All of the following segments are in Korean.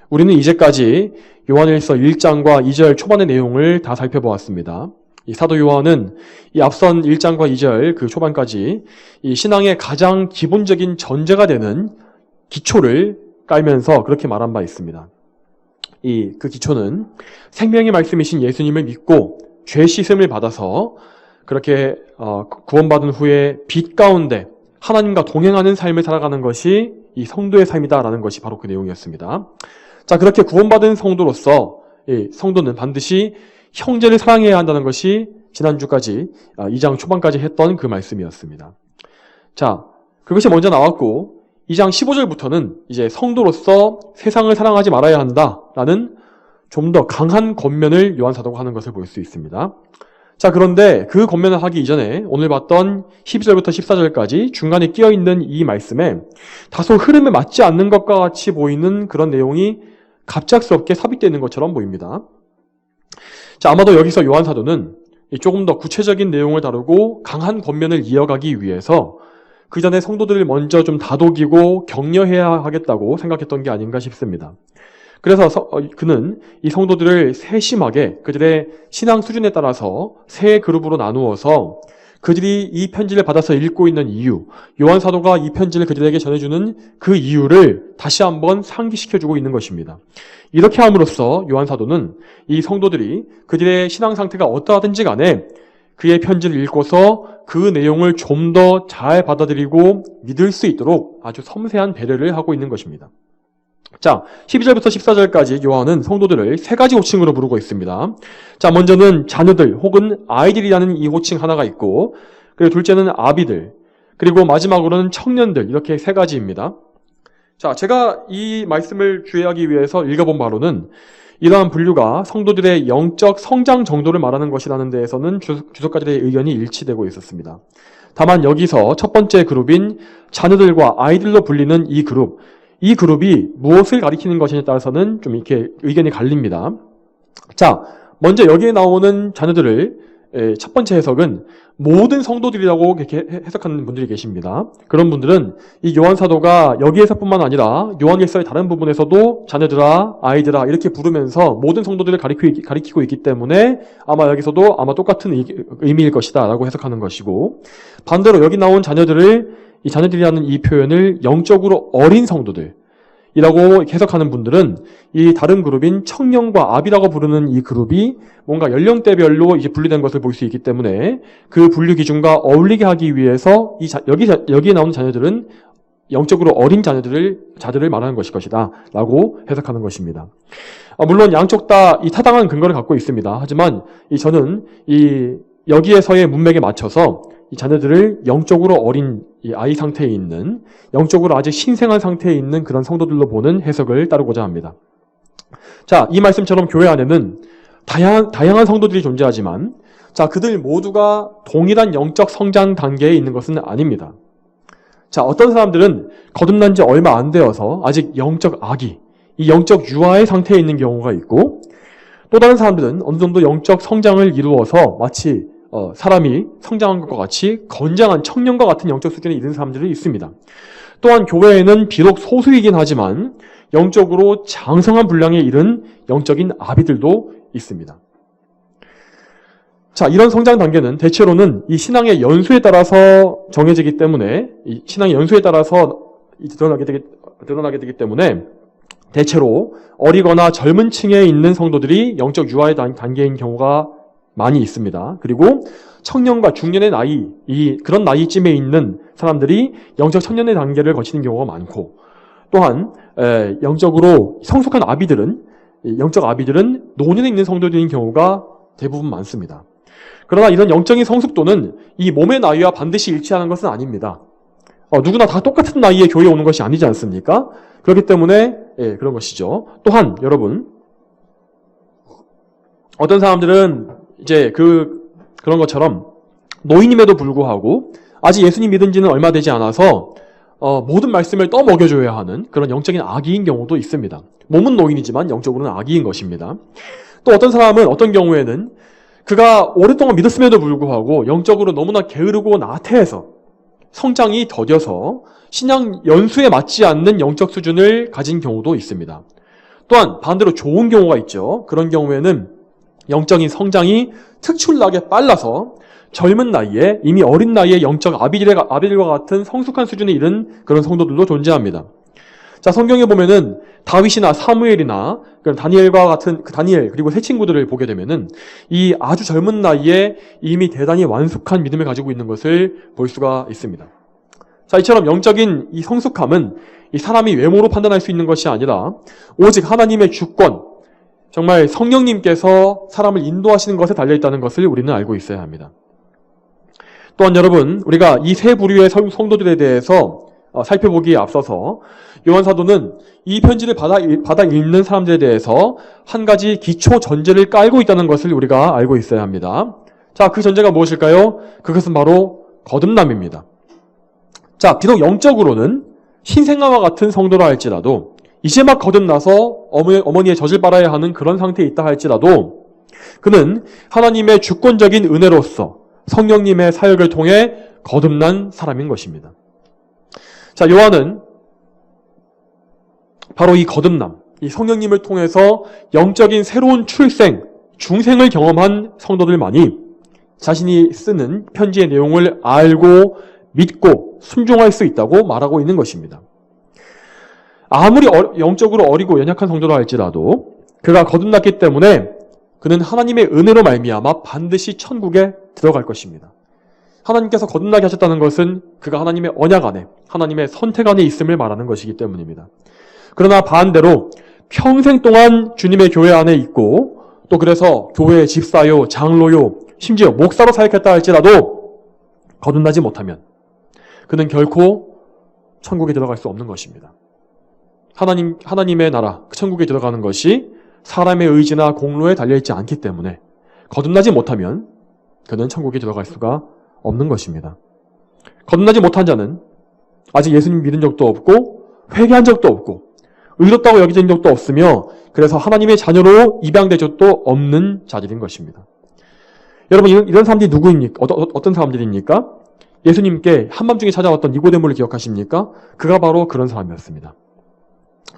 우리는 이제까지 요한일서 1장과 2절 초반의 내용을 다 살펴보았습니다. 이 사도 요한은 이 앞선 1장과 2절 그 초반까지 이 신앙의 가장 기본적인 전제가 되는 기초를 깔면서 그렇게 말한 바 있습니다. 그 기초는 생명의 말씀이신 예수님을 믿고 죄 씻음을 받아서 그렇게 구원받은 후에 빛 가운데 하나님과 동행하는 삶을 살아가는 것이 이 성도의 삶이다라는 것이 바로 그 내용이었습니다. 자, 그렇게 구원받은 성도로서 이 성도는 반드시 형제를 사랑해야 한다는 것이 지난주까지 2장 초반까지 했던 그 말씀이었습니다. 자, 그것이 먼저 나왔고 2장 15절부터는 이제 성도로서 세상을 사랑하지 말아야 한다라는 좀 더 강한 권면을 요한 사도가 하는 것을 볼 수 있습니다. 자, 그런데 그 권면을 하기 이전에 오늘 봤던 12절부터 14절까지 중간에 끼어있는 이 말씀에 다소 흐름에 맞지 않는 것과 같이 보이는 그런 내용이 갑작스럽게 삽입되어 있는 것처럼 보입니다. 자, 아마도 여기서 요한 사도는 조금 더 구체적인 내용을 다루고 강한 권면을 이어가기 위해서 그 전에 성도들을 먼저 좀 다독이고 격려해야 하겠다고 생각했던 게 아닌가 싶습니다. 그래서 그는 이 성도들을 세심하게 그들의 신앙 수준에 따라서 세 그룹으로 나누어서 그들이 이 편지를 받아서 읽고 있는 이유, 요한 사도가 이 편지를 그들에게 전해주는 그 이유를 다시 한번 상기시켜주고 있는 것입니다. 이렇게 함으로써 요한 사도는 이 성도들이 그들의 신앙 상태가 어떠하든지 간에 그의 편지를 읽고서 그 내용을 좀 더 잘 받아들이고 믿을 수 있도록 아주 섬세한 배려를 하고 있는 것입니다. 자, 12절부터 14절까지 요한은 성도들을 세 가지 호칭으로 부르고 있습니다. 자, 먼저는 자녀들 혹은 아이들이라는 이 호칭 하나가 있고, 그리고 둘째는 아비들, 그리고 마지막으로는 청년들, 이렇게 세 가지입니다. 자, 제가 이 말씀을 주의하기 위해서 읽어본 바로는 이러한 분류가 성도들의 영적 성장 정도를 말하는 것이라는 데에서는 주석가들의 의견이 일치되고 있었습니다. 다만 여기서 첫 번째 그룹인 자녀들과 아이들로 불리는 이 그룹이 무엇을 가리키는 것이냐에 따라서는 좀 이렇게 의견이 갈립니다. 자, 먼저 여기에 나오는 자녀들을 첫 번째 해석은 모든 성도들이라고 이렇게 해석하는 분들이 계십니다. 그런 분들은 이 요한 사도가 여기에서뿐만 아니라 요한일서의 다른 부분에서도 자녀들아, 아이들아 이렇게 부르면서 모든 성도들을 가리키고 있기 때문에 아마 여기서도 아마 똑같은 의미일 것이다 라고 해석하는 것이고, 반대로 여기 나온 이 자녀들이라는 이 표현을 영적으로 어린 성도들 이라고 해석하는 분들은 이 다른 그룹인 청년과 아비라고 부르는 이 그룹이 뭔가 연령대별로 이제 분리된 것을 볼 수 있기 때문에 그 분류 기준과 어울리게 하기 위해서 여기에 나오는 자녀들은 영적으로 어린 자들을 말하는 것이다 라고 해석하는 것입니다. 물론 양쪽 다 이 타당한 근거를 갖고 있습니다. 하지만 저는 여기에서의 문맥에 맞춰서 이 자녀들을 영적으로 어린 이 아이 상태에 있는, 영적으로 아직 신생한 상태에 있는 그런 성도들로 보는 해석을 따르고자 합니다. 자, 이 말씀처럼 교회 안에는 다양한 성도들이 존재하지만, 자, 그들 모두가 동일한 영적 성장 단계에 있는 것은 아닙니다. 자, 어떤 사람들은 거듭난 지 얼마 안 되어서 아직 영적 아기, 이 영적 유아의 상태에 있는 경우가 있고, 또 다른 사람들은 어느 정도 영적 성장을 이루어서 마치 사람이 성장한 것과 같이 건장한 청년과 같은 영적 수준에 이른 사람들이 있습니다. 또한 교회에는 비록 소수이긴 하지만 영적으로 장성한 분량에 이른 영적인 아비들도 있습니다. 자, 이런 성장 단계는 대체로는 이 신앙의 연수에 따라서 정해지기 때문에, 이 신앙의 연수에 따라서 드러나게 되기 때문에 대체로 어리거나 젊은 층에 있는 성도들이 영적 유아의 단계인 경우가 많이 있습니다. 그리고 청년과 중년의 나이, 그런 나이쯤에 있는 사람들이 영적 청년의 단계를 거치는 경우가 많고, 또한 영적으로 성숙한 영적 아비들은 노년에 있는 성도들인 경우가 대부분 많습니다. 그러나 이런 영적인 성숙도는 이 몸의 나이와 반드시 일치하는 것은 아닙니다. 누구나 다 똑같은 나이에 교회에 오는 것이 아니지 않습니까? 그렇기 때문에 그런 것이죠. 또한 여러분, 어떤 사람들은 이제 그런 것처럼 노인임에도 불구하고 아직 예수님 믿은 지는 얼마 되지 않아서 모든 말씀을 떠먹여줘야 하는 그런 영적인 아기인 경우도 있습니다. 몸은 노인이지만 영적으로는 아기인 것입니다. 또 어떤 사람은 어떤 경우에는 그가 오랫동안 믿었음에도 불구하고 영적으로 너무나 게으르고 나태해서 성장이 더뎌서 신앙 연수에 맞지 않는 영적 수준을 가진 경우도 있습니다. 또한 반대로 좋은 경우가 있죠. 그런 경우에는 영적인 성장이 특출나게 빨라서 젊은 나이에, 이미 어린 나이에 영적 아비들과 같은 성숙한 수준에 이른 그런 성도들도 존재합니다. 자, 성경에 보면은 다윗이나 사무엘이나 다니엘과 같은 다니엘 그리고 새 친구들을 보게 되면은 이 아주 젊은 나이에 이미 대단히 완숙한 믿음을 가지고 있는 것을 볼 수가 있습니다. 자, 이처럼 영적인 이 성숙함은 이 사람이 외모로 판단할 수 있는 것이 아니라 오직 하나님의 주권, 정말 성령님께서 사람을 인도하시는 것에 달려있다는 것을 우리는 알고 있어야 합니다. 또한 여러분, 우리가 이 세 부류의 성도들에 대해서 살펴보기에 앞서서 요한 사도는 이 편지를 받아 읽는 사람들에 대해서 한 가지 기초 전제를 깔고 있다는 것을 우리가 알고 있어야 합니다. 자, 그 전제가 무엇일까요? 그것은 바로 거듭남입니다. 자, 비록 영적으로는 신생아와 같은 성도라 할지라도 이제 막 거듭나서 어머니의 젖을 빨아야 하는 그런 상태에 있다 할지라도 그는 하나님의 주권적인 은혜로서 성령님의 사역을 통해 거듭난 사람인 것입니다. 자, 요한은 바로 이 거듭남, 이 성령님을 통해서 영적인 새로운 출생, 중생을 경험한 성도들만이 자신이 쓰는 편지의 내용을 알고 믿고 순종할 수 있다고 말하고 있는 것입니다. 아무리 영적으로 어리고 연약한 성도라 할지라도 그가 거듭났기 때문에 그는 하나님의 은혜로 말미암아 반드시 천국에 들어갈 것입니다. 하나님께서 거듭나게 하셨다는 것은 그가 하나님의 언약 안에, 하나님의 선택 안에 있음을 말하는 것이기 때문입니다. 그러나 반대로 평생 동안 주님의 교회 안에 있고 또 그래서 교회의 집사요, 장로요, 심지어 목사로 사역했다 할지라도 거듭나지 못하면 그는 결코 천국에 들어갈 수 없는 것입니다. 하나님의 나라, 천국에 들어가는 것이 사람의 의지나 공로에 달려있지 않기 때문에 거듭나지 못하면 그는 천국에 들어갈 수가 없는 것입니다. 거듭나지 못한 자는 아직 예수님 믿은 적도 없고 회개한 적도 없고 의롭다고 여겨진 적도 없으며 그래서 하나님의 자녀로 입양된 적도 없는 자들인 것입니다. 여러분, 이런 사람들이 누구입니까? 어떤 사람들입니까? 예수님께 한밤중에 찾아왔던 니고데모를 기억하십니까? 그가 바로 그런 사람이었습니다.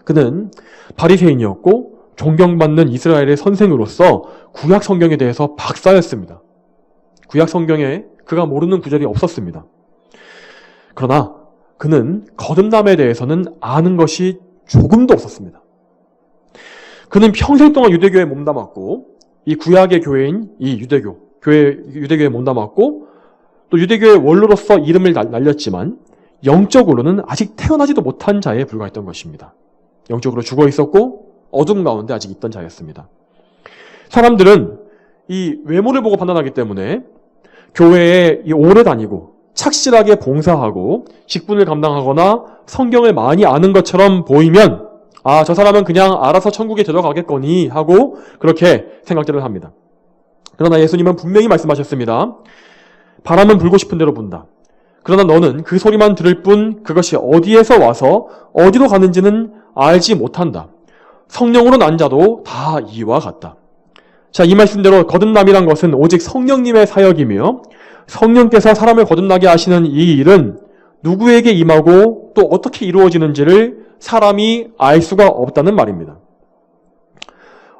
그는 바리새인이었고 존경받는 이스라엘의 선생으로서 구약 성경에 대해서 박사였습니다. 구약 성경에 그가 모르는 구절이 없었습니다. 그러나 그는 거듭남에 대해서는 아는 것이 조금도 없었습니다. 그는 평생 동안 유대교에 몸담았고 이 구약의 교회인 이 유대교에 몸담았고 또 유대교의 원로로서 이름을 날렸지만 영적으로는 아직 태어나지도 못한 자에 불과했던 것입니다. 영적으로 죽어 있었고 어둠 가운데 아직 있던 자였습니다. 사람들은 이 외모를 보고 판단하기 때문에 교회에 오래 다니고 착실하게 봉사하고 직분을 감당하거나 성경을 많이 아는 것처럼 보이면 아, 저 사람은 그냥 알아서 천국에 들어가겠거니 하고 그렇게 생각들을 합니다. 그러나 예수님은 분명히 말씀하셨습니다. 바람은 불고 싶은 대로 분다. 그러나 너는 그 소리만 들을 뿐 그것이 어디에서 와서 어디로 가는지는 알지 못한다. 성령으로 난 자도 다 이와 같다. 자, 이 말씀대로 거듭남이란 것은 오직 성령님의 사역이며 성령께서 사람을 거듭나게 하시는 이 일은 누구에게 임하고 또 어떻게 이루어지는지를 사람이 알 수가 없다는 말입니다.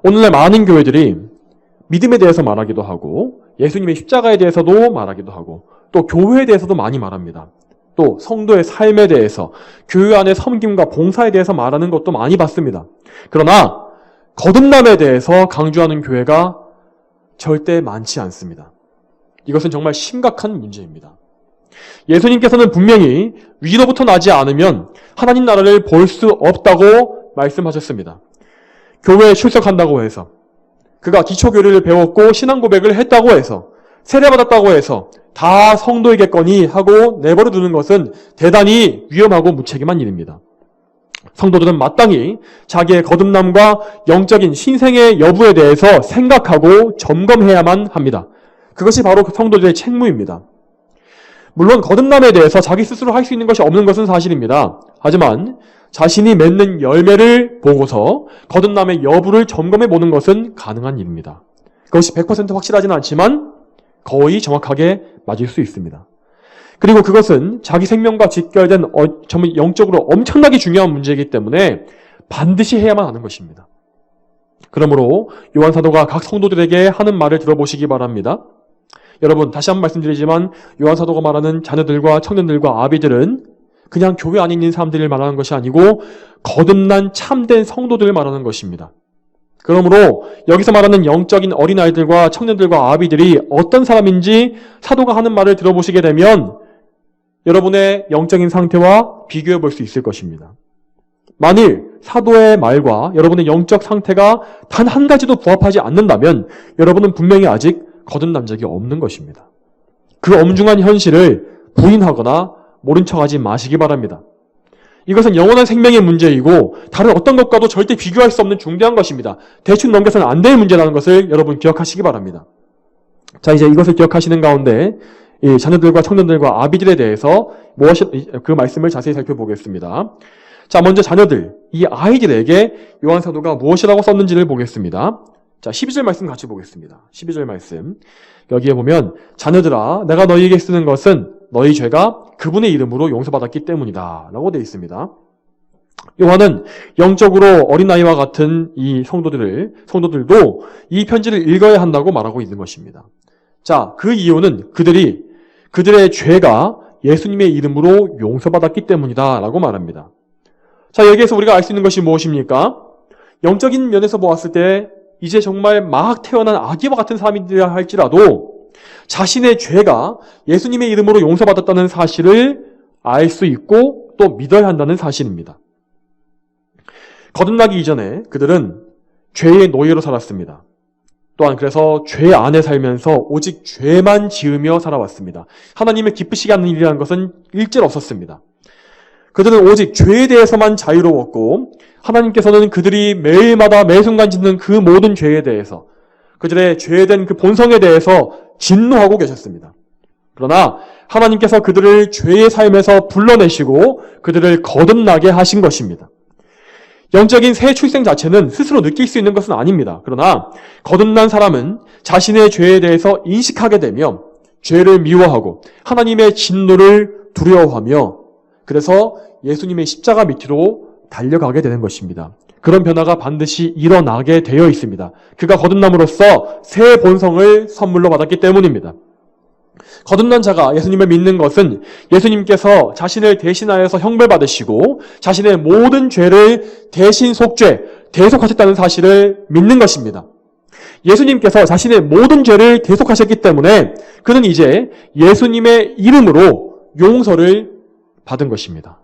오늘날 많은 교회들이 믿음에 대해서 말하기도 하고 예수님의 십자가에 대해서도 말하기도 하고 또 교회에 대해서도 많이 말합니다. 또 성도의 삶에 대해서 교회 안의 섬김과 봉사에 대해서 말하는 것도 많이 봤습니다. 그러나 거듭남에 대해서 강조하는 교회가 절대 많지 않습니다. 이것은 정말 심각한 문제입니다. 예수님께서는 분명히 위로부터 나지 않으면 하나님 나라를 볼 수 없다고 말씀하셨습니다. 교회에 출석한다고 해서 그가 기초교리를 배웠고 신앙 고백을 했다고 해서 세례받았다고 해서 다 성도이겠거니 하고 내버려 두는 것은 대단히 위험하고 무책임한 일입니다. 성도들은 마땅히 자기의 거듭남과 영적인 신생의 여부에 대해서 생각하고 점검해야만 합니다. 그것이 바로 성도들의 책무입니다. 물론 거듭남에 대해서 자기 스스로 할 수 있는 것이 없는 것은 사실입니다. 하지만 자신이 맺는 열매를 보고서 거듭남의 여부를 점검해 보는 것은 가능한 일입니다. 그것이 100% 확실하지는 않지만 거의 정확하게 맞을 수 있습니다. 그리고 그것은 자기 생명과 직결된 정말 영적으로 엄청나게 중요한 문제이기 때문에 반드시 해야만 하는 것입니다. 그러므로 요한 사도가 각 성도들에게 하는 말을 들어보시기 바랍니다. 여러분, 다시 한번 말씀드리지만 요한 사도가 말하는 자녀들과 청년들과 아비들은 그냥 교회 안에 있는 사람들을 말하는 것이 아니고 거듭난 참된 성도들을 말하는 것입니다. 그러므로 여기서 말하는 영적인 어린아이들과 청년들과 아비들이 어떤 사람인지 사도가 하는 말을 들어보시게 되면 여러분의 영적인 상태와 비교해 볼 수 있을 것입니다. 만일 사도의 말과 여러분의 영적 상태가 단 한 가지도 부합하지 않는다면 여러분은 분명히 아직 거듭난 적이 없는 것입니다. 그 엄중한 현실을 부인하거나 모른 척하지 마시기 바랍니다. 이것은 영원한 생명의 문제이고 다른 어떤 것과도 절대 비교할 수 없는 중대한 것입니다. 대충 넘겨서는 안 될 문제라는 것을 여러분 기억하시기 바랍니다. 자, 이제 이것을 기억하시는 가운데 이 자녀들과 청년들과 아비들에 대해서 그 말씀을 자세히 살펴보겠습니다. 자, 먼저 자녀들, 이 아이들에게 요한 사도가 무엇이라고 썼는지를 보겠습니다. 자, 12절 말씀 같이 보겠습니다. 12절 말씀. 여기에 보면 자녀들아, 내가 너희에게 쓰는 것은 너희 죄가 그분의 이름으로 용서받았기 때문이다 라고 되어 있습니다. 요한은 영적으로 어린아이와 같은 이 성도들도 이 편지를 읽어야 한다고 말하고 있는 것입니다. 자, 그 이유는 그들의 죄가 예수님의 이름으로 용서받았기 때문이다 라고 말합니다. 자, 여기에서 우리가 알 수 있는 것이 무엇입니까? 영적인 면에서 보았을 때 이제 정말 막 태어난 아기와 같은 사람이라 할지라도 자신의 죄가 예수님의 이름으로 용서받았다는 사실을 알 수 있고 또 믿어야 한다는 사실입니다. 거듭나기 이전에 그들은 죄의 노예로 살았습니다. 또한 그래서 죄 안에 살면서 오직 죄만 지으며 살아왔습니다. 하나님을 기쁘시게 하는 일이라는 것은 일절 없었습니다. 그들은 오직 죄에 대해서만 자유로웠고 하나님께서는 그들이 매일마다 매순간 짓는 그 모든 죄에 대해서 그들의 죄된 그 본성에 대해서 진노하고 계셨습니다. 그러나 하나님께서 그들을 죄의 삶에서 불러내시고 그들을 거듭나게 하신 것입니다. 영적인 새 출생 자체는 스스로 느낄 수 있는 것은 아닙니다. 그러나 거듭난 사람은 자신의 죄에 대해서 인식하게 되며 죄를 미워하고 하나님의 진노를 두려워하며 그래서 예수님의 십자가 밑으로 달려가게 되는 것입니다. 그런 변화가 반드시 일어나게 되어 있습니다. 그가 거듭남으로써 새 본성을 선물로 받았기 때문입니다. 거듭난 자가 예수님을 믿는 것은 예수님께서 자신을 대신하여서 형벌받으시고 자신의 모든 죄를 대신 대속하셨다는 사실을 믿는 것입니다. 예수님께서 자신의 모든 죄를 대속하셨기 때문에 그는 이제 예수님의 이름으로 용서를 받은 것입니다.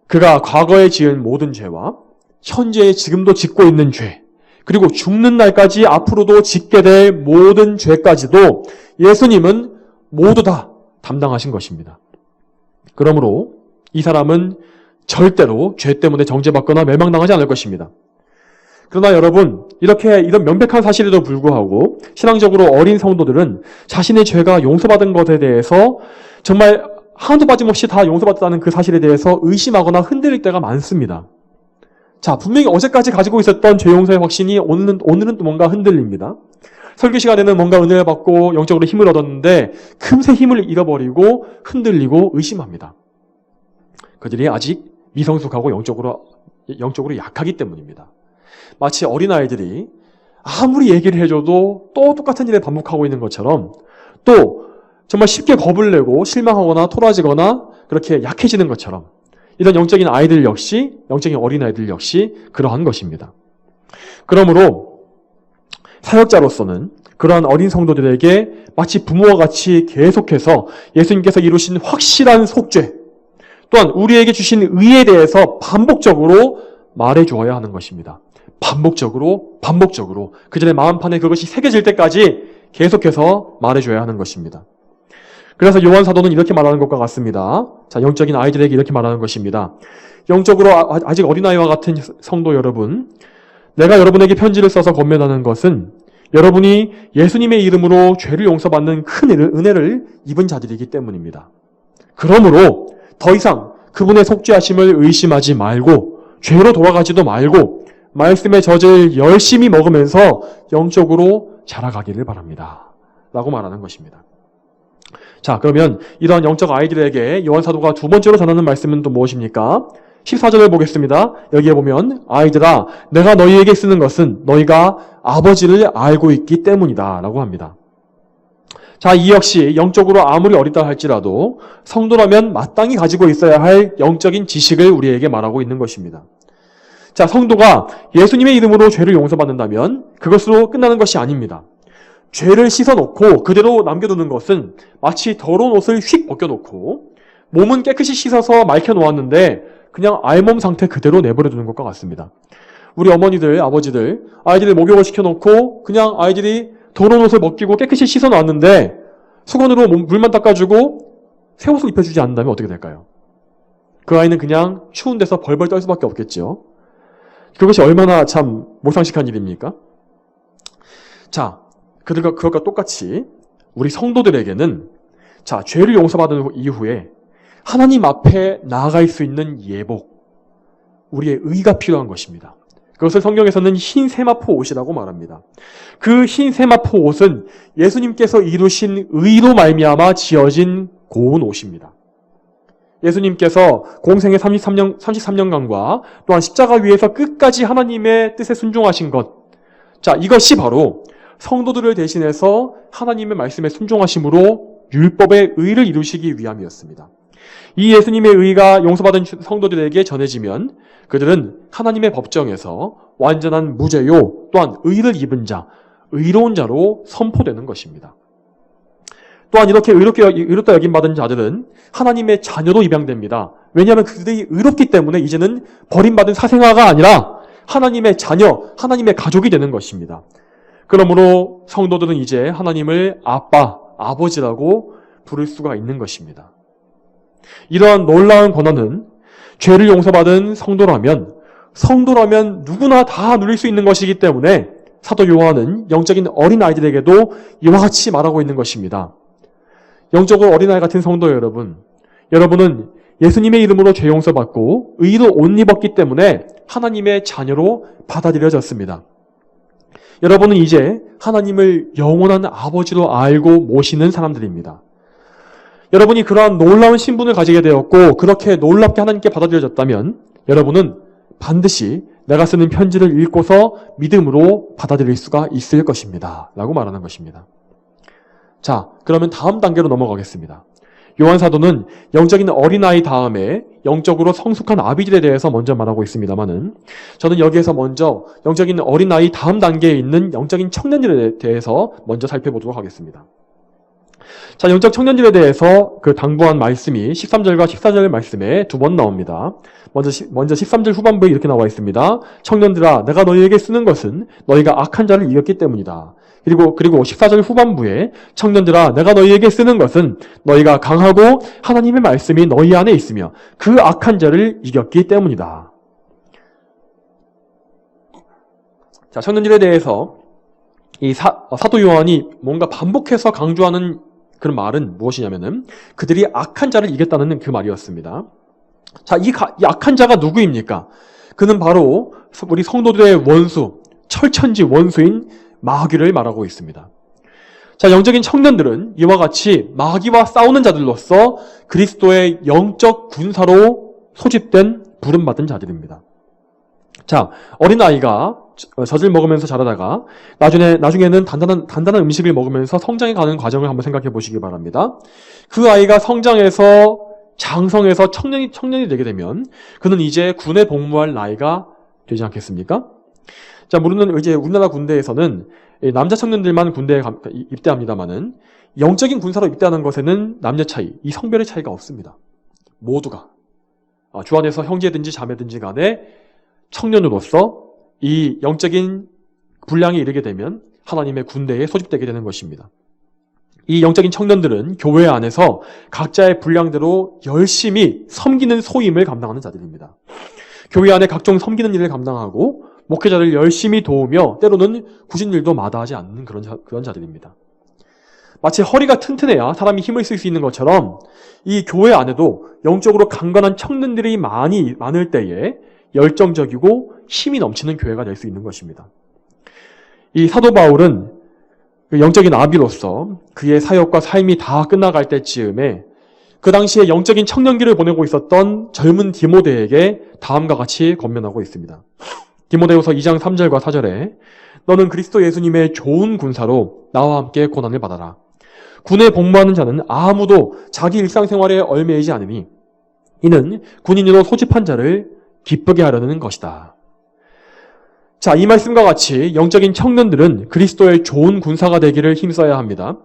그가 과거에 지은 모든 죄와 현재 지금도 짓고 있는 죄, 그리고 죽는 날까지 앞으로도 짓게 될 모든 죄까지도 예수님은 모두 다 담당하신 것입니다. 그러므로 이 사람은 절대로 죄 때문에 정죄받거나 멸망당하지 않을 것입니다. 그러나 여러분, 이런 명백한 사실에도 불구하고 신앙적으로 어린 성도들은 자신의 죄가 용서받은 것에 대해서 정말 하나도 빠짐없이 다 용서받았다는 그 사실에 대해서 의심하거나 흔들릴 때가 많습니다. 자, 분명히 어제까지 가지고 있었던 죄 용서의 확신이 오늘은 또 뭔가 흔들립니다. 설교 시간에는 뭔가 은혜를 받고 영적으로 힘을 얻었는데 금세 힘을 잃어버리고 흔들리고 의심합니다. 그들이 아직 미성숙하고 영적으로 약하기 때문입니다. 마치 어린아이들이 아무리 얘기를 해줘도 또 똑같은 일을 반복하고 있는 것처럼 또 정말 쉽게 겁을 내고 실망하거나 토라지거나 그렇게 약해지는 것처럼 이런 영적인 어린아이들 역시 그러한 것입니다. 그러므로 사역자로서는 그러한 어린 성도들에게 마치 부모와 같이 계속해서 예수님께서 이루신 확실한 속죄, 또한 우리에게 주신 의에 대해서 반복적으로 말해주어야 하는 것입니다. 반복적으로 그들의 마음판에 그것이 새겨질 때까지 계속해서 말해줘야 하는 것입니다. 그래서 요한 사도는 이렇게 말하는 것과 같습니다. 자, 영적인 아이들에게 이렇게 말하는 것입니다. 영적으로 아직 어린아이와 같은 성도 여러분, 내가 여러분에게 편지를 써서 권면하는 것은 여러분이 예수님의 이름으로 죄를 용서받는 큰 은혜를 입은 자들이기 때문입니다. 그러므로 더 이상 그분의 속죄하심을 의심하지 말고 죄로 돌아가지도 말고 말씀의 젖을 열심히 먹으면서 영적으로 자라가기를 바랍니다. 라고 말하는 것입니다. 자, 그러면 이러한 영적 아이들에게 요한 사도가 두 번째로 전하는 말씀은 또 무엇입니까? 14절을 보겠습니다. 여기에 보면 아이들아 내가 너희에게 쓰는 것은 너희가 아버지를 알고 있기 때문이다 라고 합니다. 자, 이 역시 영적으로 아무리 어리다 할지라도 성도라면 마땅히 가지고 있어야 할 영적인 지식을 우리에게 말하고 있는 것입니다. 자, 성도가 예수님의 이름으로 죄를 용서받는다면 그것으로 끝나는 것이 아닙니다. 죄를 씻어놓고 그대로 남겨두는 것은 마치 더러운 옷을 휙 벗겨놓고 몸은 깨끗이 씻어서 말켜놓았는데 그냥 알몸 상태 그대로 내버려두는 것과 같습니다. 우리 어머니들, 아버지들, 아이들을 목욕을 시켜놓고 그냥 아이들이 더러운 옷을 벗기고 깨끗이 씻어놨는데 수건으로 물만 닦아주고 새 옷을 입혀주지 않는다면 어떻게 될까요? 그 아이는 그냥 추운 데서 벌벌 떨 수밖에 없겠죠. 그것이 얼마나 참 몰상식한 일입니까? 자, 그것과 똑같이 우리 성도들에게는 자, 죄를 용서받은 이후에 하나님 앞에 나아갈 수 있는 예복, 우리의 의가 필요한 것입니다. 그것을 성경에서는 흰 세마포 옷이라고 말합니다. 그 흰 세마포 옷은 예수님께서 이루신 의로 말미암아 지어진 고운 옷입니다. 예수님께서 공생의 33년간과 또한 십자가 위에서 끝까지 하나님의 뜻에 순종하신 것, 자, 이것이 바로 성도들을 대신해서 하나님의 말씀에 순종하심으로 율법의 의를 이루시기 위함이었습니다. 이 예수님의 의가 용서받은 성도들에게 전해지면 그들은 하나님의 법정에서 완전한 무죄요 또한 의를 입은 자, 의로운 자로 선포되는 것입니다. 또한 이렇게 의롭다 여김받은 자들은 하나님의 자녀로 입양됩니다. 왜냐하면 그들이 의롭기 때문에 이제는 버림받은 사생아가 아니라 하나님의 자녀, 하나님의 가족이 되는 것입니다. 그러므로 성도들은 이제 하나님을 아빠, 아버지라고 부를 수가 있는 것입니다. 이러한 놀라운 권한은 죄를 용서받은 성도라면 누구나 다 누릴 수 있는 것이기 때문에 사도 요한은 영적인 어린아이들에게도 이와 같이 말하고 있는 것입니다. 영적으로 어린아이 같은 성도 여러분은 예수님의 이름으로 죄 용서받고 의로 옷 입었기 때문에 하나님의 자녀로 받아들여졌습니다. 여러분은 이제 하나님을 영원한 아버지로 알고 모시는 사람들입니다. 여러분이 그러한 놀라운 신분을 가지게 되었고 그렇게 놀랍게 하나님께 받아들여졌다면 여러분은 반드시 내가 쓰는 편지를 읽고서 믿음으로 받아들일 수가 있을 것입니다. 라고 말하는 것입니다. 자, 그러면 다음 단계로 넘어가겠습니다. 요한 사도는 영적인 어린아이 다음에 영적으로 성숙한 아비들에 대해서 먼저 말하고 있습니다만은 저는 여기에서 먼저 영적인 어린아이 다음 단계에 있는 영적인 청년들에 대해서 먼저 살펴보도록 하겠습니다. 자, 영적 청년들에 대해서 그 당부한 말씀이 13절과 14절 말씀에 두 번 나옵니다. 먼저 13절 후반부에 이렇게 나와 있습니다. 청년들아, 내가 너희에게 쓰는 것은 너희가 악한 자를 이겼기 때문이다. 그리고 14절 후반부에 청년들아, 내가 너희에게 쓰는 것은 너희가 강하고 하나님의 말씀이 너희 안에 있으며 그 악한 자를 이겼기 때문이다. 자, 청년들에 대해서 이 사도 요한이 뭔가 반복해서 강조하는 그런 말은 무엇이냐면은 그들이 악한 자를 이겼다는 그 말이었습니다. 자, 이 악한 자가 누구입니까? 그는 바로 우리 성도들의 원수, 철천지 원수인 마귀를 말하고 있습니다. 자, 영적인 청년들은 이와 같이 마귀와 싸우는 자들로서 그리스도의 영적 군사로 소집된 부름받은 자들입니다. 자, 어린아이가 젖을 먹으면서 자라다가 나중에는 단단한 음식을 먹으면서 성장해 가는 과정을 한번 생각해 보시기 바랍니다. 그 아이가 성장해서 장성해서 청년이 되게 되면 그는 이제 군에 복무할 나이가 되지 않겠습니까? 자, 물론 이제 우리나라 군대에서는 남자 청년들만 군대에 입대합니다만은 영적인 군사로 입대하는 것에는 남녀 차이, 이 성별의 차이가 없습니다. 모두가 주 안에서 형제든지 자매든지 간에 청년으로서 이 영적인 분량에 이르게 되면 하나님의 군대에 소집되게 되는 것입니다. 이 영적인 청년들은 교회 안에서 각자의 분량대로 열심히 섬기는 소임을 감당하는 자들입니다. 교회 안에 각종 섬기는 일을 감당하고 목회자를 열심히 도우며 때로는 굳은 일도 마다하지 않는 그런 자들입니다. 마치 허리가 튼튼해야 사람이 힘을 쓸 수 있는 것처럼 이 교회 안에도 영적으로 강건한 청년들이 많을 때에 열정적이고 힘이 넘치는 교회가 될 수 있는 것입니다. 이 사도 바울은 영적인 아비로서 그의 사역과 삶이 다 끝나갈 때쯤에 그 당시에 영적인 청년기를 보내고 있었던 젊은 디모데에게 다음과 같이 권면하고 있습니다. 디모데후서 2장 3절과 4절에 너는 그리스도 예수님의 좋은 군사로 나와 함께 고난을 받아라. 군에 복무하는 자는 아무도 자기 일상생활에 얽매이지 않으니 이는 군인으로 소집한 자를 기쁘게 하려는 것이다. 자, 이 말씀과 같이 영적인 청년들은 그리스도의 좋은 군사가 되기를 힘써야 합니다.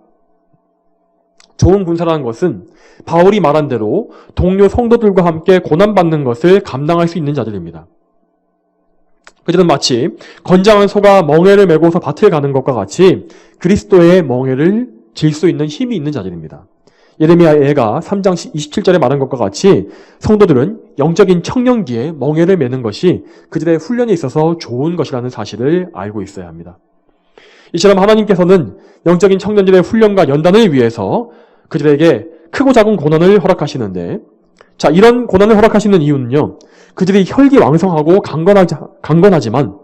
좋은 군사라는 것은 바울이 말한 대로 동료 성도들과 함께 고난받는 것을 감당할 수 있는 자들입니다. 그들은 마치 건장한 소가 멍에를 메고서 밭을 가는 것과 같이 그리스도의 멍에를 질 수 있는 힘이 있는 자들입니다. 예레미야 애가 3장 27절에 말한 것과 같이 성도들은 영적인 청년기에 멍에를 메는 것이 그들의 훈련에 있어서 좋은 것이라는 사실을 알고 있어야 합니다. 이처럼 하나님께서는 영적인 청년들의 훈련과 연단을 위해서 그들에게 크고 작은 고난을 허락하시는데, 자, 이런 고난을 허락하시는 이유는요, 그들이 혈기왕성하고 강건하지만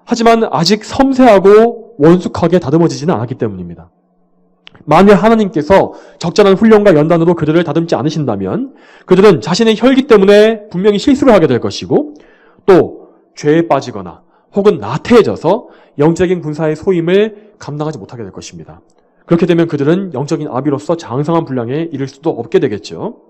하지만 아직 섬세하고 원숙하게 다듬어지지는 않았기 때문입니다. 만일 하나님께서 적절한 훈련과 연단으로 그들을 다듬지 않으신다면 그들은 자신의 혈기 때문에 분명히 실수를 하게 될 것이고 또 죄에 빠지거나 혹은 나태해져서 영적인 군사의 소임을 감당하지 못하게 될 것입니다. 그렇게 되면 그들은 영적인 아비로서 장성한 분량에 이를 수도 없게 되겠죠.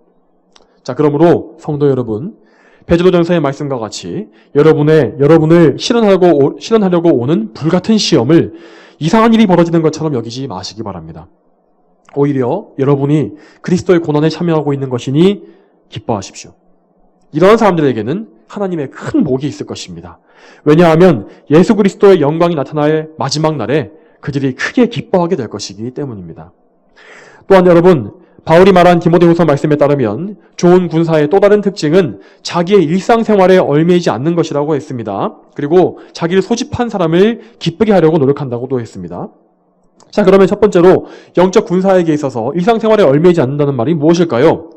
자, 그러므로 성도 여러분, 베드로전서의 말씀과 같이 여러분을 실현하려고 오는 불같은 시험을 이상한 일이 벌어지는 것처럼 여기지 마시기 바랍니다. 오히려 여러분이 그리스도의 고난에 참여하고 있는 것이니 기뻐하십시오. 이러한 사람들에게는 하나님의 큰 복이 있을 것입니다. 왜냐하면 예수 그리스도의 영광이 나타날 마지막 날에 그들이 크게 기뻐하게 될 것이기 때문입니다. 또한 여러분, 바울이 말한 디모데후서 말씀에 따르면 좋은 군사의 또 다른 특징은 자기의 일상생활에 얽매이지 않는 것이라고 했습니다. 그리고 자기를 소집한 사람을 기쁘게 하려고 노력한다고도 했습니다. 자, 그러면 첫 번째로 영적 군사에게 있어서 일상생활에 얽매이지 않는다는 말이 무엇일까요?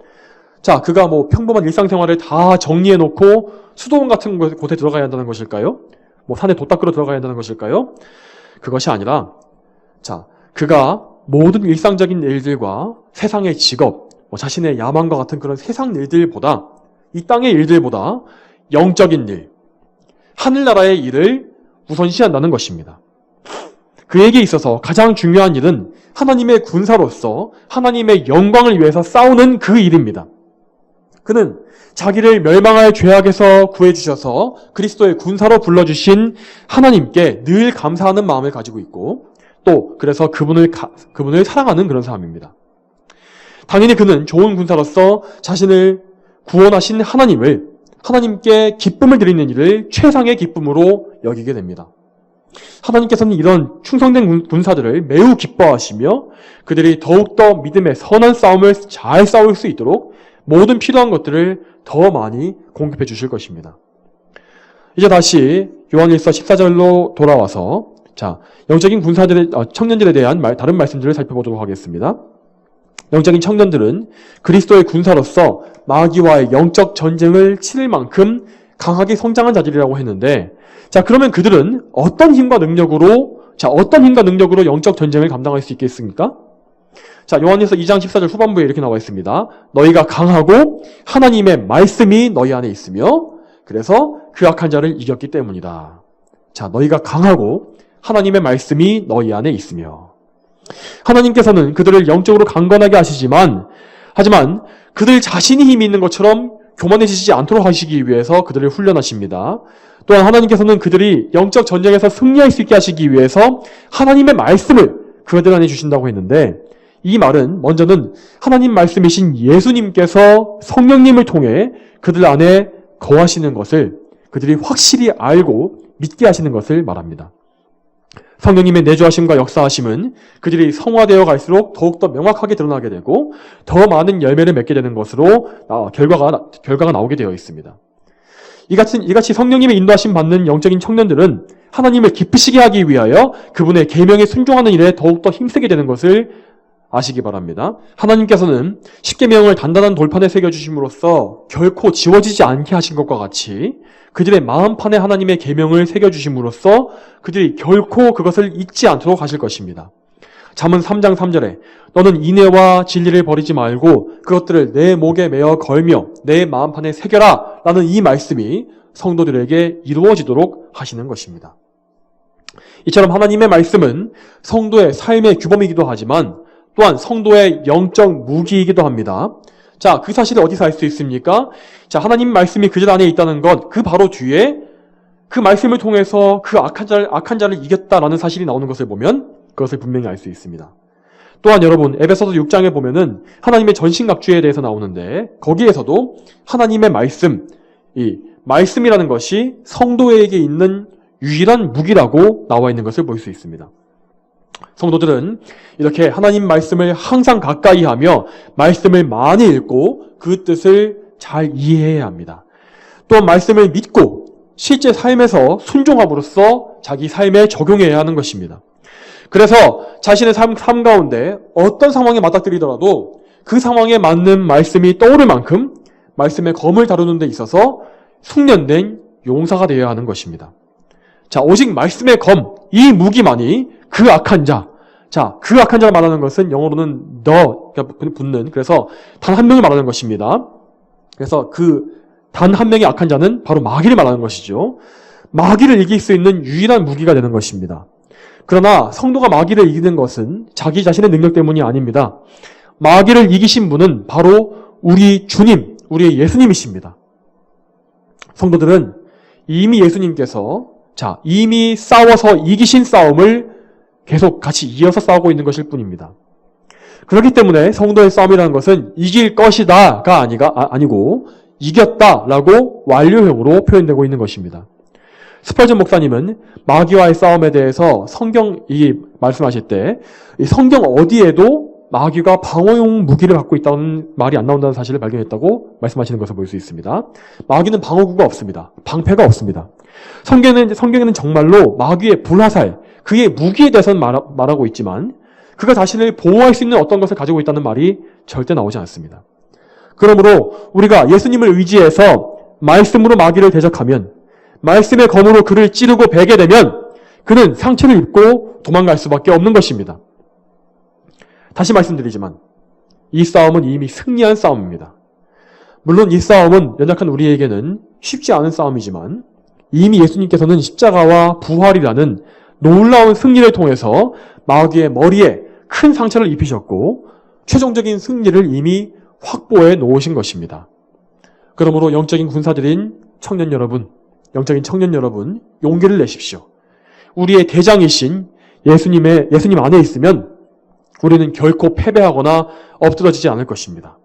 자, 그가 평범한 일상생활을 다 정리해놓고 수도원 같은 곳에 들어가야 한다는 것일까요? 산에 돛 닦으러 들어가야 한다는 것일까요? 그것이 아니라, 자, 그가 모든 일상적인 일들과 세상의 직업, 자신의 야망과 같은 그런 세상 일들보다, 이 땅의 일들보다 영적인 일, 하늘나라의 일을 우선시한다는 것입니다. 그에게 있어서 가장 중요한 일은 하나님의 군사로서 하나님의 영광을 위해서 싸우는 그 일입니다. 그는 자기를 멸망할 죄악에서 구해주셔서 그리스도의 군사로 불러주신 하나님께 늘 감사하는 마음을 가지고 있고 또 그래서 그분을 사랑하는 그런 사람입니다. 당연히 그는 좋은 군사로서 자신을 구원하신 하나님께 기쁨을 드리는 일을 최상의 기쁨으로 여기게 됩니다. 하나님께서는 이런 충성된 군사들을 매우 기뻐하시며 그들이 더욱더 믿음의 선한 싸움을 잘 싸울 수 있도록 모든 필요한 것들을 더 많이 공급해 주실 것입니다. 이제 다시 요한일서 14절로 돌아와서 영적인 청년들에 대한 다른 말씀들을 살펴보도록 하겠습니다. 영적인 청년들은 그리스도의 군사로서 마귀와의 영적 전쟁을 치를 만큼 강하게 성장한 자들이라고 했는데, 자, 그러면 그들은 어떤 힘과 능력으로 영적 전쟁을 감당할 수 있겠습니까? 자, 요한일서 2장 14절 후반부에 이렇게 나와 있습니다. 너희가 강하고 하나님의 말씀이 너희 안에 있으며 그래서 그 악한 자를 이겼기 때문이다. 자, 너희가 강하고 하나님의 말씀이 너희 안에 있으며, 하나님께서는 그들을 영적으로 강건하게 하시지만 하지만 그들 자신이 힘이 있는 것처럼 교만해지지 않도록 하시기 위해서 그들을 훈련하십니다. 또한 하나님께서는 그들이 영적 전쟁에서 승리할 수 있게 하시기 위해서 하나님의 말씀을 그들 안에 주신다고 했는데, 이 말은 먼저는 하나님 말씀이신 예수님께서 성령님을 통해 그들 안에 거하시는 것을 그들이 확실히 알고 믿게 하시는 것을 말합니다. 성령님의 내주하심과 역사하심은 그들이 성화되어 갈수록 더욱더 명확하게 드러나게 되고 더 많은 열매를 맺게 되는 것으로 결과가 나오게 되어 있습니다. 이같이 성령님의 인도하심 받는 영적인 청년들은 하나님을 기쁘시게 하기 위하여 그분의 계명에 순종하는 일에 더욱더 힘쓰게 되는 것을 아시기 바랍니다. 하나님께서는 십계명을 단단한 돌판에 새겨주심으로써 결코 지워지지 않게 하신 것과 같이 그들의 마음판에 하나님의 계명을 새겨주심으로써 그들이 결코 그것을 잊지 않도록 하실 것입니다. 잠언 3장 3절에 너는 인애와 진리를 버리지 말고 그것들을 내 목에 메어 걸며 내 마음판에 새겨라 라는 이 말씀이 성도들에게 이루어지도록 하시는 것입니다. 이처럼 하나님의 말씀은 성도의 삶의 규범이기도 하지만 또한 성도의 영적 무기이기도 합니다. 자, 그 사실을 어디서 알 수 있습니까? 자, 하나님 말씀이 그들 안에 있다는 것, 그 바로 뒤에 그 말씀을 통해서 그 악한 자를 이겼다라는 사실이 나오는 것을 보면 그것을 분명히 알 수 있습니다. 또한 여러분, 에베소서 6장에 보면은 하나님의 전신갑주에 대해서 나오는데 거기에서도 하나님의 말씀, 이 말씀이라는 것이 성도에게 있는 유일한 무기라고 나와 있는 것을 볼 수 있습니다. 성도들은 이렇게 하나님 말씀을 항상 가까이 하며 말씀을 많이 읽고 그 뜻을 잘 이해해야 합니다. 또한 말씀을 믿고 실제 삶에서 순종함으로써 자기 삶에 적용해야 하는 것입니다. 그래서 자신의 삶 가운데 어떤 상황에 맞닥뜨리더라도 그 상황에 맞는 말씀이 떠오를 만큼 말씀의 검을 다루는 데 있어서 숙련된 용사가 되어야 하는 것입니다. 자, 오직 말씀의 검, 이 무기만이 그 악한 자. 자, 그 악한 자를 말하는 것은 영어로는 붙는, 그래서 단 한 명을 말하는 것입니다. 그래서 그 단 한 명의 악한 자는 바로 마귀를 말하는 것이죠. 마귀를 이길 수 있는 유일한 무기가 되는 것입니다. 그러나 성도가 마귀를 이기는 것은 자기 자신의 능력 때문이 아닙니다. 마귀를 이기신 분은 바로 우리 주님, 우리의 예수님이십니다. 성도들은 이미 예수님께서 이미 싸워서 이기신 싸움을 계속 같이 이어서 싸우고 있는 것일 뿐입니다. 그렇기 때문에 성도의 싸움이라는 것은 이길 것이다가 아니고 이겼다라고 완료형으로 표현되고 있는 것입니다. 스펄전 목사님은 마귀와의 싸움에 대해서 성경이 말씀하실 때 성경 어디에도 마귀가 방어용 무기를 갖고 있다는 말이 안 나온다는 사실을 발견했다고 말씀하시는 것을 볼 수 있습니다. 마귀는 방어구가 없습니다. 방패가 없습니다. 성경에는 정말로 마귀의 불화살, 그의 무기에 대해서는 말하고 있지만 그가 자신을 보호할 수 있는 어떤 것을 가지고 있다는 말이 절대 나오지 않습니다. 그러므로 우리가 예수님을 의지해서 말씀으로 마귀를 대적하면, 말씀의 검으로 그를 찌르고 베게 되면 그는 상처를 입고 도망갈 수밖에 없는 것입니다. 다시 말씀드리지만 이 싸움은 이미 승리한 싸움입니다. 물론 이 싸움은 연약한 우리에게는 쉽지 않은 싸움이지만 이미 예수님께서는 십자가와 부활이라는 놀라운 승리를 통해서 마귀의 머리에 큰 상처를 입히셨고 최종적인 승리를 이미 확보해 놓으신 것입니다. 그러므로 영적인 군사들인 청년 여러분, 영적인 청년 여러분, 용기를 내십시오. 우리의 대장이신 예수님 안에 있으면 우리는 결코 패배하거나 엎드러지지 않을 것입니다.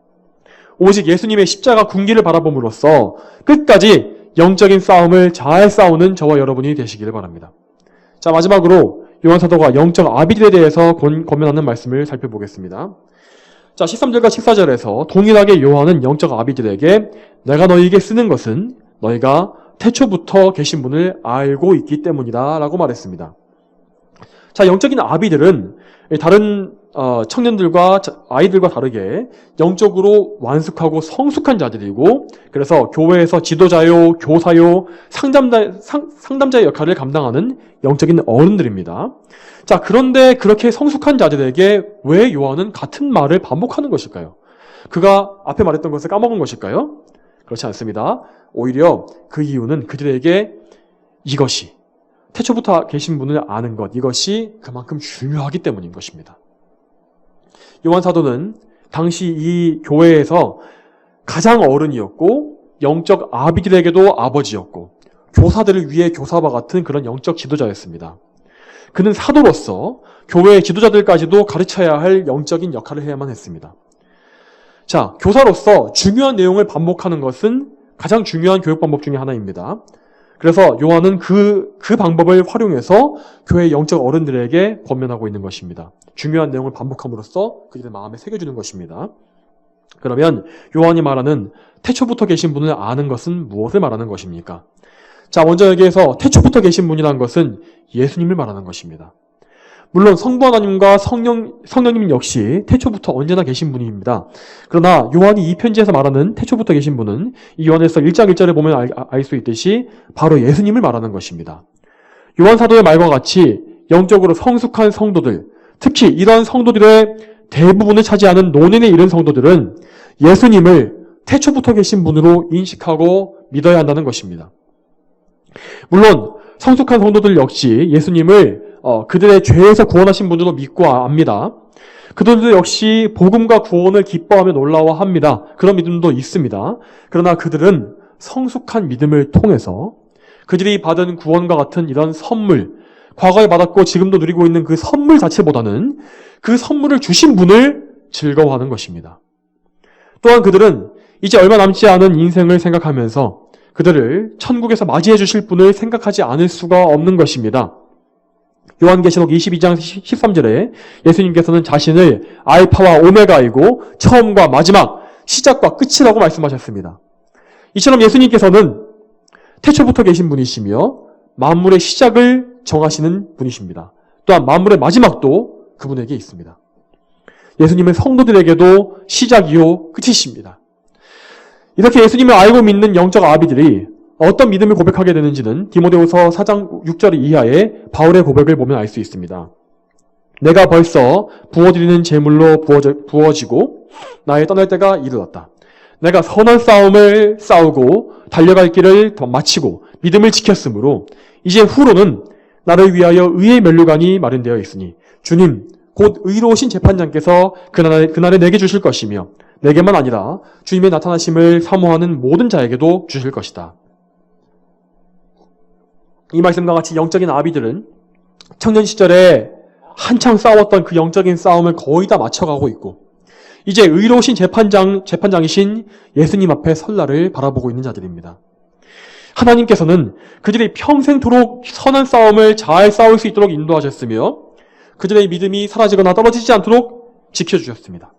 오직 예수님의 십자가 군기를 바라봄으로써 끝까지 영적인 싸움을 잘 싸우는 저와 여러분이 되시기를 바랍니다. 자, 마지막으로 요한사도가 영적 아비들에 대해서 권면하는 말씀을 살펴보겠습니다. 자, 13절과 14절에서 동일하게 요한은 영적 아비들에게 내가 너희에게 쓰는 것은 너희가 태초부터 계신 분을 알고 있기 때문이다 라고 말했습니다. 자, 영적인 아비들은 다른 청년들과 아이들과 다르게 영적으로 완숙하고 성숙한 자들이고, 그래서 교회에서 지도자요, 교사요, 상담자의 역할을 감당하는 영적인 어른들입니다. 자, 그런데 그렇게 성숙한 자들에게 왜 요한은 같은 말을 반복하는 것일까요? 그가 앞에 말했던 것을 까먹은 것일까요? 그렇지 않습니다. 오히려 그 이유는 그들에게 이것이 태초부터 계신 분을 아는 것, 이것이 그만큼 중요하기 때문인 것입니다. 요한 사도는 당시 이 교회에서 가장 어른이었고 영적 아비들에게도 아버지였고 교사들을 위해 교사와 같은 그런 영적 지도자였습니다. 그는 사도로서 교회의 지도자들까지도 가르쳐야 할 영적인 역할을 해야만 했습니다. 자, 교사로서 중요한 내용을 반복하는 것은 가장 중요한 교육 방법 중에 하나입니다. 그래서 요한은 그 방법을 활용해서 교회의 영적 어른들에게 권면하고 있는 것입니다. 중요한 내용을 반복함으로써 그들의 마음에 새겨주는 것입니다. 그러면 요한이 말하는 태초부터 계신 분을 아는 것은 무엇을 말하는 것입니까? 자, 먼저 여기에서 태초부터 계신 분이라는 것은 예수님을 말하는 것입니다. 물론 성부 하나님과 성령님 역시 태초부터 언제나 계신 분입니다. 그러나 요한이 이 편지에서 말하는 태초부터 계신 분은 이 요한에서 1장 1절에 보면 알 수 있듯이 바로 예수님을 말하는 것입니다. 요한 사도의 말과 같이 영적으로 성숙한 성도들, 특히 이런 성도들의 대부분을 차지하는 노년에 이른 성도들은 예수님을 태초부터 계신 분으로 인식하고 믿어야 한다는 것입니다. 물론 성숙한 성도들 역시 예수님을 그들의 죄에서 구원하신 분으로 믿고 압니다. 그들도 역시 복음과 구원을 기뻐하며 놀라워합니다. 그런 믿음도 있습니다. 그러나 그들은 성숙한 믿음을 통해서 그들이 받은 구원과 같은 이런 선물, 과거에 받았고 지금도 누리고 있는 그 선물 자체보다는 그 선물을 주신 분을 즐거워하는 것입니다. 또한 그들은 이제 얼마 남지 않은 인생을 생각하면서 그들을 천국에서 맞이해 주실 분을 생각하지 않을 수가 없는 것입니다. 요한계시록 22장 13절에 예수님께서는 자신을 알파와 오메가이고 처음과 마지막, 시작과 끝이라고 말씀하셨습니다. 이처럼 예수님께서는 태초부터 계신 분이시며 만물의 시작을 정하시는 분이십니다. 또한 만물의 마지막도 그분에게 있습니다. 예수님은 성도들에게도 시작이요 끝이십니다. 이렇게 예수님을 알고 믿는 영적 아비들이 어떤 믿음을 고백하게 되는지는 디모데후서 4장 6절 이하의 바울의 고백을 보면 알 수 있습니다. 내가 벌써 부어드리는 제물로 부어지고 나의 떠날 때가 이르렀다. 내가 선한 싸움을 싸우고 달려갈 길을 마치고 믿음을 지켰으므로 이제 후로는 나를 위하여 의의 면류관이 마련되어 있으니 주님 곧 의로우신 재판장께서 그날에 내게 주실 것이며 내게만 아니라 주님의 나타나심을 사모하는 모든 자에게도 주실 것이다. 이 말씀과 같이 영적인 아비들은 청년 시절에 한창 싸웠던 그 영적인 싸움을 거의 다 마쳐가고 있고 이제 의로우신 재판장이신 예수님 앞에 설날을 바라보고 있는 자들입니다. 하나님께서는 그들이 평생토록 선한 싸움을 잘 싸울 수 있도록 인도하셨으며 그들의 믿음이 사라지거나 떨어지지 않도록 지켜주셨습니다.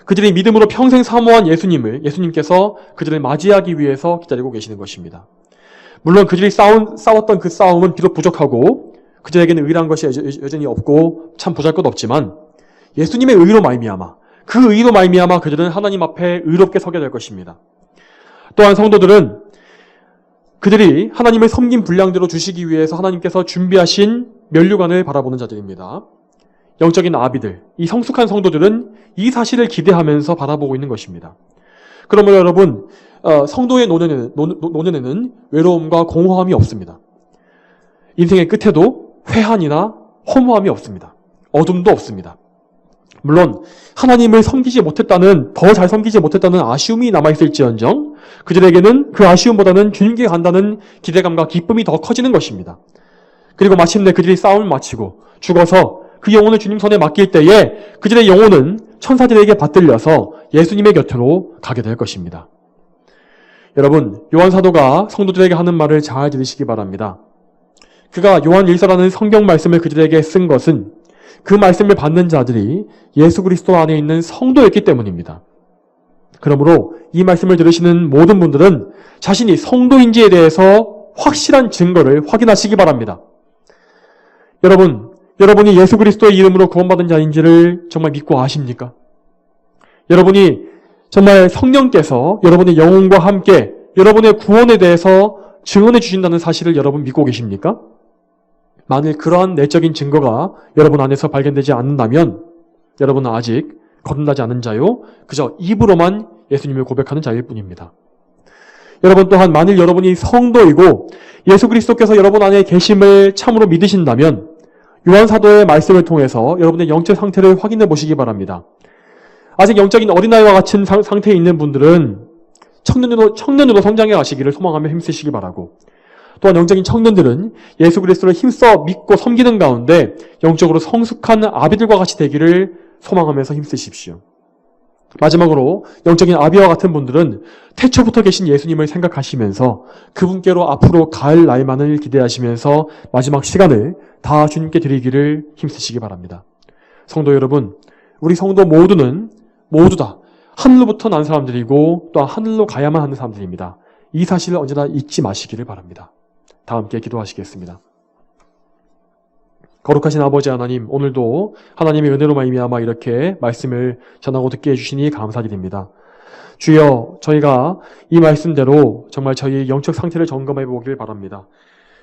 그들이 믿음으로 평생 사모한 예수님께서 그들을 맞이하기 위해서 기다리고 계시는 것입니다. 물론 그들이 싸웠던 그 싸움은 비록 부족하고 그들에게는 의란 것이 여전히 없고 참 보잘것없지만 예수님의 의로 말미암아 그 의로 말미암아 그들은 하나님 앞에 의롭게 서게 될 것입니다. 또한 성도들은 그들이 하나님을 섬긴 분량대로 주시기 위해서 하나님께서 준비하신 면류관을 바라보는 자들입니다. 영적인 아비들, 이 성숙한 성도들은 이 사실을 기대하면서 바라보고 있는 것입니다. 그러므로 여러분, 성도의 노년에는 외로움과 공허함이 없습니다. 인생의 끝에도 회한이나 허무함이 없습니다. 어둠도 없습니다. 물론 하나님을 섬기지 못했다는, 더 잘 섬기지 못했다는 아쉬움이 남아있을지언정 그들에게는 그 아쉬움보다는 주님께 간다는 기대감과 기쁨이 더 커지는 것입니다. 그리고 마침내 그들이 싸움을 마치고 죽어서 그 영혼을 주님 손에 맡길 때에 그들의 영혼은 천사들에게 받들려서 예수님의 곁으로 가게 될 것입니다. 여러분, 요한 사도가 성도들에게 하는 말을 잘 들으시기 바랍니다. 그가 요한 1서라는 성경 말씀을 그들에게 쓴 것은 그 말씀을 받는 자들이 예수 그리스도 안에 있는 성도였기 때문입니다. 그러므로 이 말씀을 들으시는 모든 분들은 자신이 성도인지에 대해서 확실한 증거를 확인하시기 바랍니다. 여러분이 예수 그리스도의 이름으로 구원받은 자인지를 정말 믿고 아십니까? 여러분이 정말 성령께서 여러분의 영혼과 함께 여러분의 구원에 대해서 증언해 주신다는 사실을 여러분 믿고 계십니까? 만일 그러한 내적인 증거가 여러분 안에서 발견되지 않는다면 여러분은 아직 거듭나지 않은 자요, 그저 입으로만 예수님을 고백하는 자일 뿐입니다. 여러분 또한 만일 여러분이 성도이고 예수 그리스도께서 여러분 안에 계심을 참으로 믿으신다면 요한 사도의 말씀을 통해서 여러분의 영적 상태를 확인해 보시기 바랍니다. 아직 영적인 어린아이와 같은 상태에 있는 분들은 청년으로 성장해 가시기를 소망하며 힘쓰시기 바라고, 또한 영적인 청년들은 예수 그리스도를 힘써 믿고 섬기는 가운데 영적으로 성숙한 아비들과 같이 되기를 소망하면서 힘쓰십시오. 마지막으로 영적인 아비와 같은 분들은 태초부터 계신 예수님을 생각하시면서 그분께로 앞으로 갈 날만을 기대하시면서 마지막 시간을 다 주님께 드리기를 힘쓰시기 바랍니다. 성도 여러분, 우리 성도 모두 다 하늘로부터 난 사람들이고 또 하늘로 가야만 하는 사람들입니다. 이 사실을 언제나 잊지 마시기를 바랍니다. 다 함께 기도하시겠습니다. 거룩하신 아버지 하나님, 오늘도 하나님의 은혜로 말미암아 이렇게 말씀을 전하고 듣게 해주시니 감사드립니다. 주여, 저희가 이 말씀대로 정말 저희 영적 상태를 점검해 보기를 바랍니다.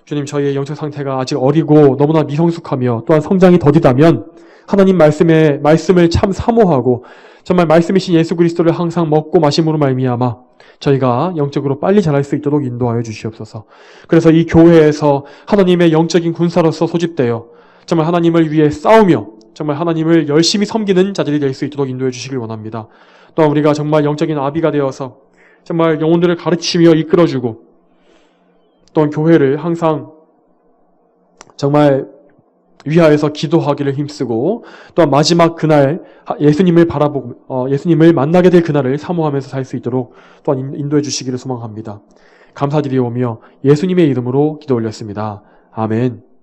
주님, 저희의 영적 상태가 아직 어리고 너무나 미성숙하며 또한 성장이 더디다면 하나님 말씀을 참 사모하고 정말 말씀이신 예수 그리스도를 항상 먹고 마심으로 말미암아 저희가 영적으로 빨리 자랄 수 있도록 인도하여 주시옵소서. 그래서 이 교회에서 하나님의 영적인 군사로서 소집되어 정말 하나님을 위해 싸우며 정말 하나님을 열심히 섬기는 자들이 될 수 있도록 인도해 주시길 원합니다. 또한 우리가 정말 영적인 아비가 되어서 정말 영혼들을 가르치며 이끌어주고 또한 교회를 항상 정말 위하여서 기도하기를 힘쓰고 또한 마지막 그날 예수님을 바라보고 예수님을 만나게 될 그날을 사모하면서 살 수 있도록 또한 인도해 주시기를 소망합니다. 감사드리오며 예수님의 이름으로 기도 올렸습니다. 아멘.